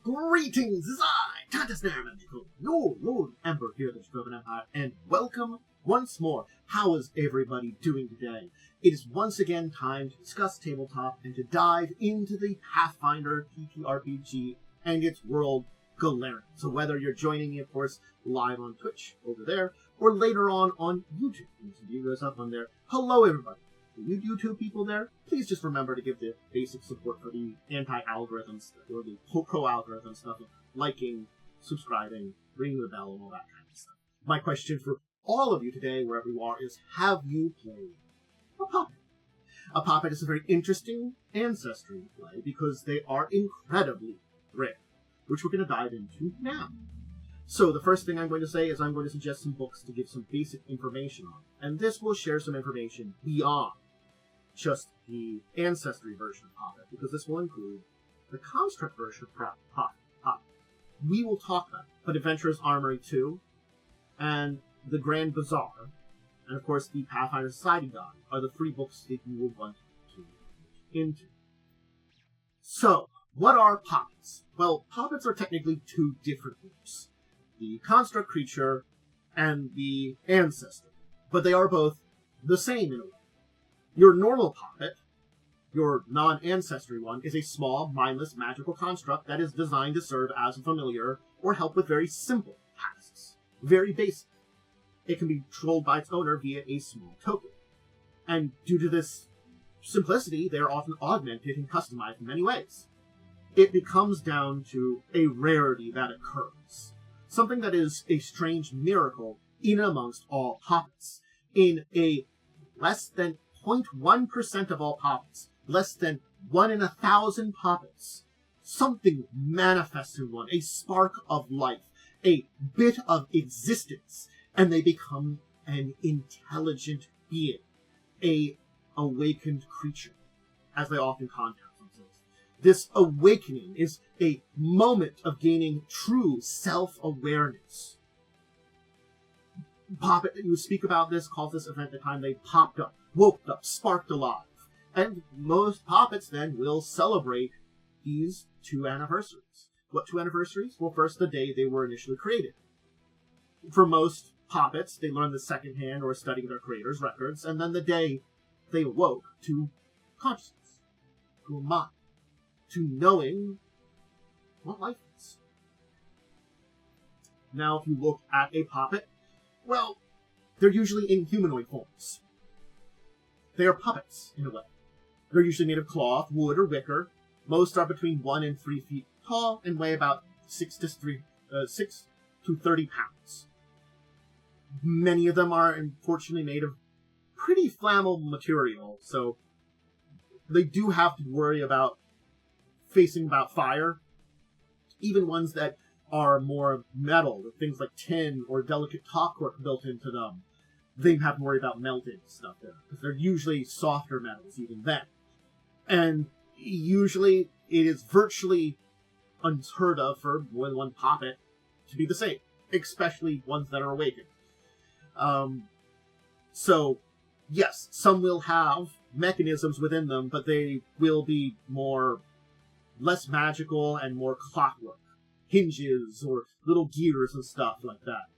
Greetings, it is I, Titus Naramantical, your Lord Emperor here of the Dracovin Empire, and welcome once more. How is everybody doing today? It is once again time to discuss tabletop and to dive into the Pathfinder TTRPG and its world, Golarion. So whether you're joining me, of course, live on Twitch over there, or later on YouTube, and some viewers up on there, hello everybody. You YouTube people there, please just remember to give the basic support for the anti-algorithm stuff, or the pro-algorithm stuff of liking, subscribing, ringing the bell, and all that kind of stuff. My question for all of you today, wherever you are, is have you played a Poppet? A Poppet is a very interesting ancestry play because they are incredibly rare, which we're going to dive into now. So the first thing I'm going to say is I'm going to suggest some books to give some basic information on, and this will share some information beyond just the ancestry version of Poppet, because this will include the construct version of Poppet. We will talk about it, but Adventurer's Armory 2, and the Grand Bazaar, and of course the Pathfinder Society Guide are the three books that you will want to look into. So, what are Poppets? Well, Poppets are technically two different groups. The construct creature and the ancestor, but they are both the same in a way. Your normal Poppet, your non-ancestry one, is a small, mindless, magical construct that is designed to serve as a familiar or help with very simple tasks. Very basic. It can be controlled by its owner via a small token. And due to this simplicity, they are often augmented and customized in many ways. It becomes down to a rarity that occurs. Something that is a strange miracle in amongst all Poppets. In a less than 0.1% of all Poppets, less than 1 in 1,000 Poppets, something manifests in one, a spark of life, a bit of existence, and they become an intelligent being, a awakened creature, as they often contact themselves. This awakening is a moment of gaining true self-awareness. Poppet, you speak about this, calls this event the time they popped up, woke up, sparked alive. And most Poppets then will celebrate these two anniversaries. What two anniversaries? Well, first, the day they were initially created. For most Poppets, they learn the secondhand or studying their creators' records, and then the day they awoke to consciousness, to a mind, to knowing what life is. Now, if you look at a Poppet, well, they're usually in humanoid forms. They are puppets, in a way. They're usually made of cloth, wood, or wicker. Most are between 1 and 3 feet tall and weigh about 6 to 30 pounds. Many of them are, unfortunately, made of pretty flammable material, so they do have to worry about facing about fire. Even ones that are more metal, with things like tin or delicate talkwork built into them, they have to worry about melting stuff there, because they're usually softer metals even then. And usually it is virtually unheard of for more than one Poppet to be the same, especially ones that are awakened. So, yes, some will have mechanisms within them, but they will be less magical and more clockwork. Hinges or little gears and stuff like that.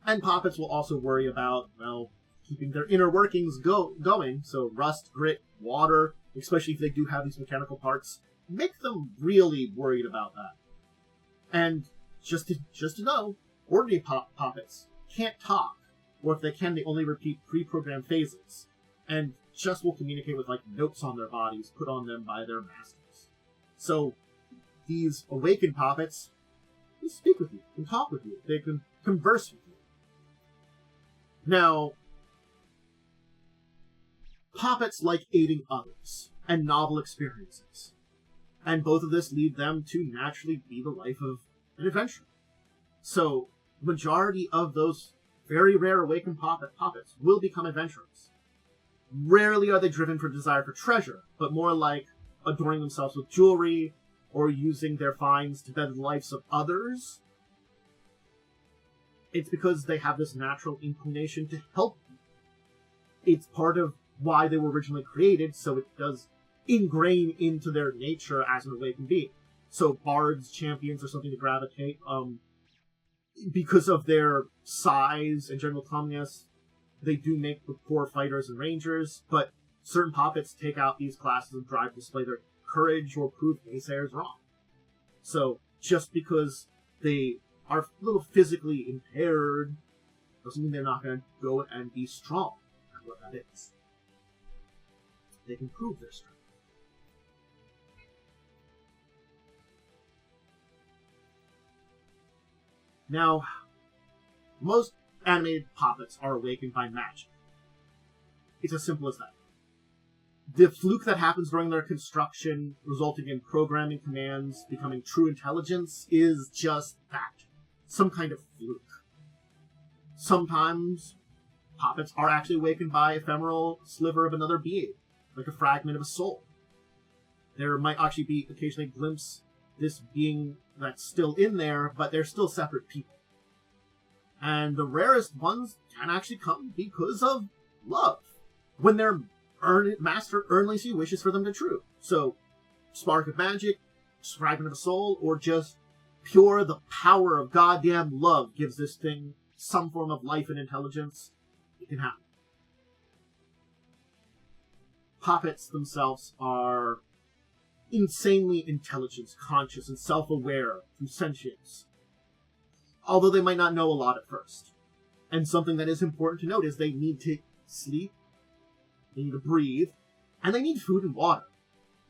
And Poppets will also worry about, well, keeping their inner workings going, so rust, grit, water, especially if they do have these mechanical parts, make them really worried about that. And just to know, ordinary Poppets can't talk, or if they can, they only repeat pre-programmed phases, and just will communicate with, like, notes on their bodies put on them by their masters. So, these awakened Poppets can speak with you, can talk with you, they can converse with you. Now, Poppets like aiding others and novel experiences, and both of this lead them to naturally be the life of an adventurer. So, majority of those very rare awakened Poppets will become adventurers. Rarely are they driven for desire for treasure, but more like adorning themselves with jewelry, or using their finds to better the lives of others. It's because they have this natural inclination to help people. It's part of why they were originally created, so it does ingrain into their nature as an awakened being. So bards, champions, or something to gravitate. Because of their size and general commonness, they do make the poor fighters and rangers, but certain Poppets take out these classes and drive to display their courage or prove naysayers wrong. So, just because they are a little physically impaired doesn't mean they're not going to go and be strong at what that is. They can prove their strength. Now, most animated Poppets are awakened by magic. It's as simple as that. The fluke that happens during their construction, resulting in programming commands becoming true intelligence, is just that. Some kind of fluke. Sometimes, Poppets are actually awakened by ephemeral sliver of another being, like a fragment of a soul. There might actually be occasionally a glimpse this being that's still in there, but they're still separate people. And the rarest ones can actually come because of love. When their master earnestly wishes for them to true. So, spark of magic, fragment of a soul, or just pure the power of goddamn love gives this thing some form of life and intelligence. It can happen. Poppets themselves are insanely intelligent, conscious, and self-aware through sentience. Although they might not know a lot at first. And something that is important to note is they need to sleep, they need to breathe, and they need food and water.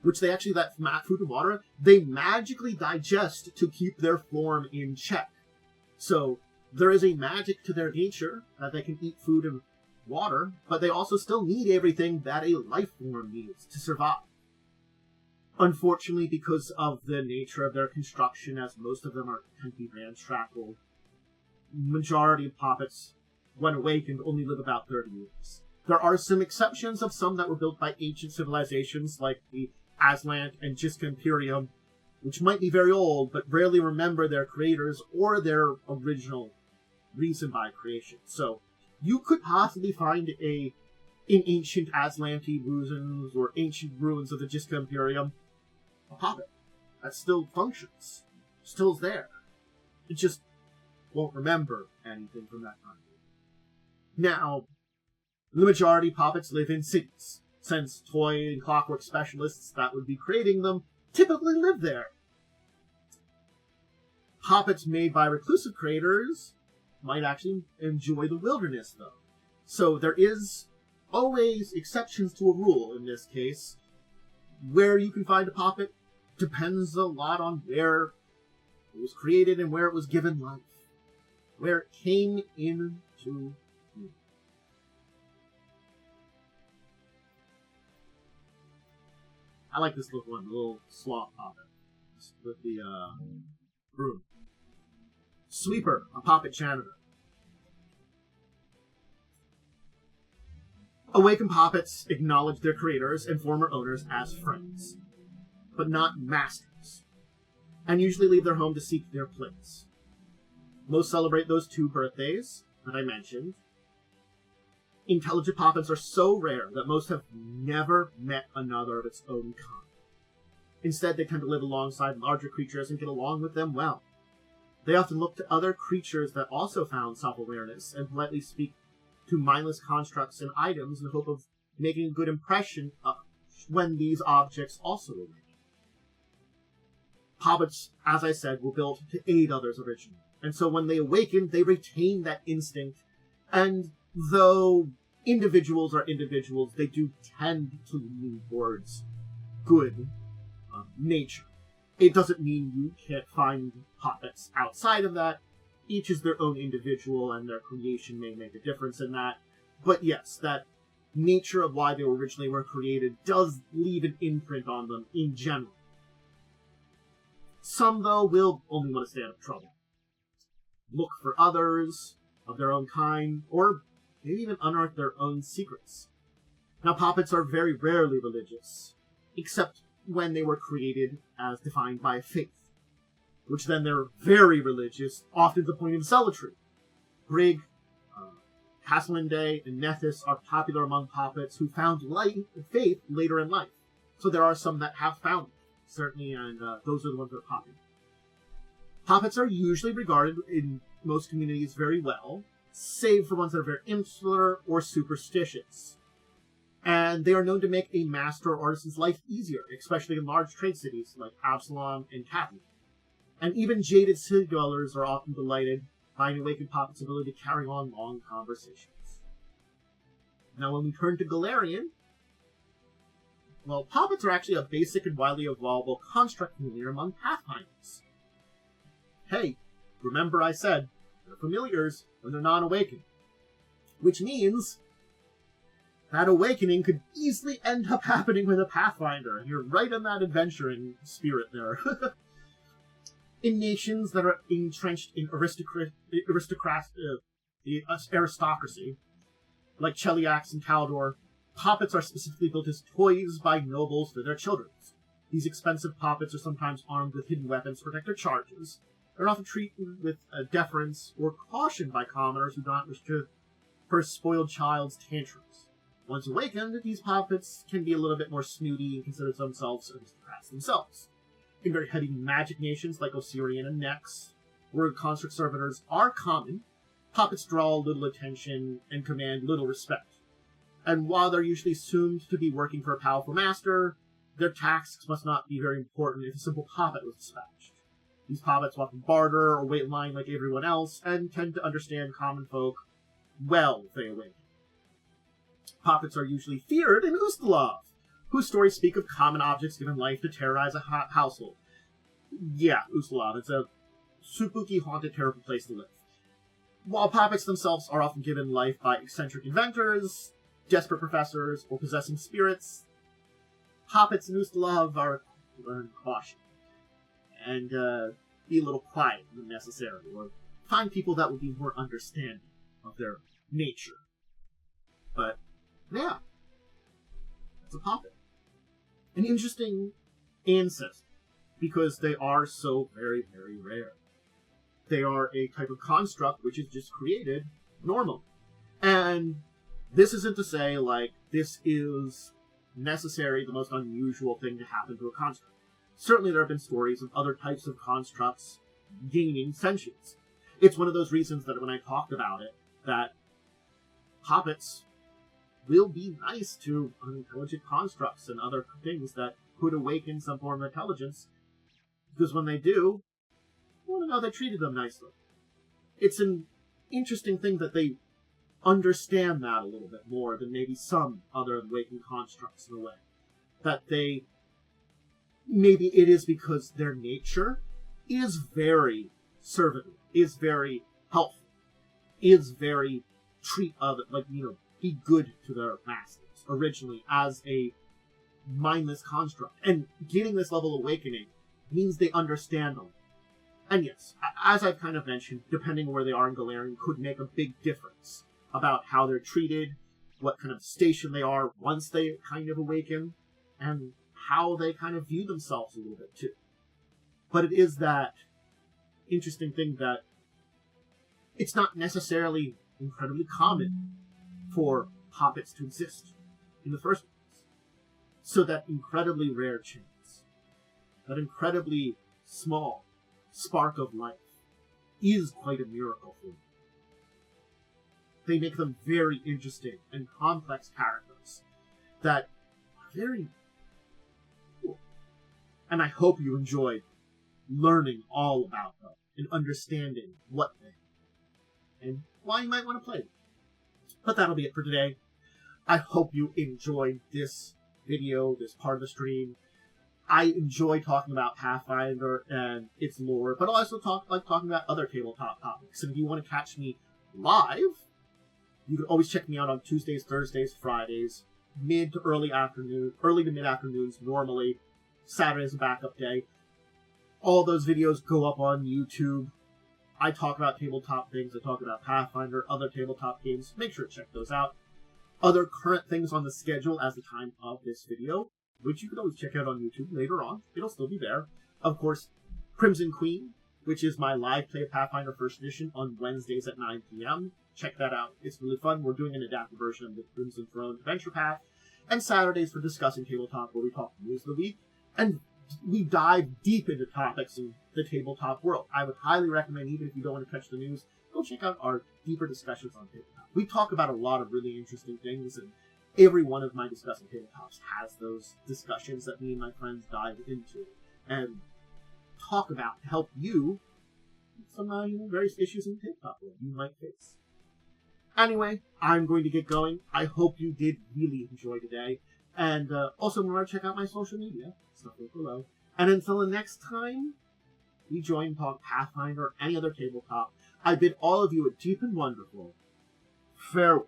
Which they actually, that food and water, they magically digest to keep their form in check. So, there is a magic to their nature that they can eat food and water, but they also still need everything that a life form needs to survive. Unfortunately, because of the nature of their construction, as most of them tend to be ramshackle, majority of Poppets, when awakened, only live about 30 years. There are some exceptions of some that were built by ancient civilizations, like the Aslant and Jiska Imperium, which might be very old, but rarely remember their creators or their original reason by creation. So, you could possibly find in ancient Aslanti ruins or ancient ruins of the Jiska Imperium a Poppet that still functions, still is there. It just won't remember anything from that time. Now, the majority of Poppets live in cities, since toy and clockwork specialists that would be creating them typically live there. Poppets made by reclusive creators might actually enjoy the wilderness, though. So there is always exceptions to a rule in this case. Where you can find a Poppet depends a lot on where it was created and where it was given life. Where it came into being. I like this little one, the little sloth Poppet. With the broom. Sweeper, a Poppet janitor. Awakened Poppets acknowledge their creators and former owners as friends, but not masters, and usually leave their home to seek their place. Most celebrate those 2 birthdays that I mentioned. Intelligent Poppets are so rare that most have never met another of its own kind. Instead, they tend to live alongside larger creatures and get along with them well. They often look to other creatures that also found self-awareness and politely speak to mindless constructs and items in the hope of making a good impression when these objects also awaken. Poppets, as I said, were built to aid others originally, and so when they awaken, they retain that instinct, and though individuals are individuals, they do tend to lean towards good nature. It doesn't mean you can't find Poppets outside of that. Each is their own individual, and their creation may make a difference in that. But yes, that nature of why they originally were created does leave an imprint on them in general. Some, though, will only want to stay out of trouble. Look for others of their own kind, or maybe even unearth their own secrets. Now, Poppets are very rarely religious, except when they were created as defined by faith, which then they're very religious, often to the point of zealotry. Brig, Castlinde, and Nethys are popular among Poppets who found faith later in life, so there are some that have found it. certainly, and those are the ones that are popping. Poppets are usually regarded in most communities very well, save for ones that are very insular or superstitious. And they are known to make a master or artisan's life easier, especially in large trade cities like Absalom and Kathy. And even jaded city dwellers are often delighted by an awakened Poppet's ability to carry on long conversations. Now, when we turn to Golarion, well, Poppets are actually a basic and widely evolvable construct familiar among Pathfinders. Hey, remember I said they're familiars when they're non-awakened, which means that awakening could easily end up happening with a Pathfinder, and you're right in that adventuring spirit there. In nations that are entrenched in aristocracy, like Cheliax and Caldor, Poppets are specifically built as toys by nobles for their children. These expensive Poppets are sometimes armed with hidden weapons to protect their charges. They're often treated with deference or caution by commoners who don't wish to for a spoiled child's tantrums. Once awakened, these Poppets can be a little bit more snooty and consider themselves aristocrats themselves. In very heavy magic nations like Osirian and Nex, where construct servitors are common, Poppets draw little attention and command little respect. And while they're usually assumed to be working for a powerful master, their tasks must not be very important if a simple Poppet was dispatched. These Poppets often barter or wait in line like everyone else, and tend to understand common folk well if they awaken. Poppets are usually feared in Ustalav, whose stories speak of common objects given life to terrorize a household. Yeah, Ustalav, it's a spooky, haunted, terrible place to live. While Poppets themselves are often given life by eccentric inventors, desperate professors, or possessing spirits, Poppets in Ustalav are learned caution, and be a little quiet when necessary, or find people that will be more understanding of their nature. But, yeah, that's a Poppet. An interesting ancestor, because they are so very, very rare. They are a type of construct which is just created normally. And this isn't to say, like, this is necessary, the most unusual thing to happen to a construct. Certainly there have been stories of other types of constructs gaining sentience. It's one of those reasons that when I talked about it, that Poppets will be nice to unintelligent constructs and other things that could awaken some form of intelligence, because when they do, you want to know they treated them nicely. It's an interesting thing that they understand that a little bit more than maybe some other awakened constructs in a way. That they, maybe it is because their nature is very servantly, is very helpful, is very treat other, like, be good to their masters, originally, as a mindless construct. And getting this level of awakening means they understand them. And yes, as I've kind of mentioned, depending on where they are in Golarion, could make a big difference about how they're treated, what kind of station they are once they kind of awaken, and how they kind of view themselves a little bit too. But it is that interesting thing that it's not necessarily incredibly common for Poppets to exist in the first place. So that incredibly rare chance, that incredibly small spark of life, is quite a miracle for them. They make them very interesting and complex characters that are very cool. And I hope you enjoyed learning all about them and understanding what they are and why you might want to play them. But that'll be it for today. I hope you enjoyed this video, this part of the stream. I enjoy talking about Pathfinder and its lore, but I also like talking about other tabletop topics. And if you want to catch me live, you can always check me out on Tuesdays, Thursdays, Fridays, mid to early to mid afternoons normally. Saturday's a backup day. All those videos go up on YouTube. I talk about tabletop things. I talk about Pathfinder, other tabletop games. Make sure to check those out. Other current things on the schedule as the time of this video, which you can always check out on YouTube later on. It'll still be there. Of course, Crimson Queen, which is my live play of Pathfinder 1st Edition on Wednesdays at 9 p.m. Check that out. It's really fun. We're doing an adapted version of the Crimson Throne Adventure Path. And Saturdays for discussing tabletop, where we talk news of the week and we dive deep into topics in the tabletop world. I would highly recommend, even if you don't want to catch the news, go check out our deeper discussions on tabletop. We talk about a lot of really interesting things, and every one of my discussing tabletops has those discussions that me and my friends dive into and talk about to help you with some various issues in the tabletop world you might face. Anyway, I'm going to get going. I hope you did really enjoy today. And also remember to check out my social media, stuff below. And until the next time we join and talk Pathfinder or any other tabletop, I bid all of you a deep and wonderful farewell.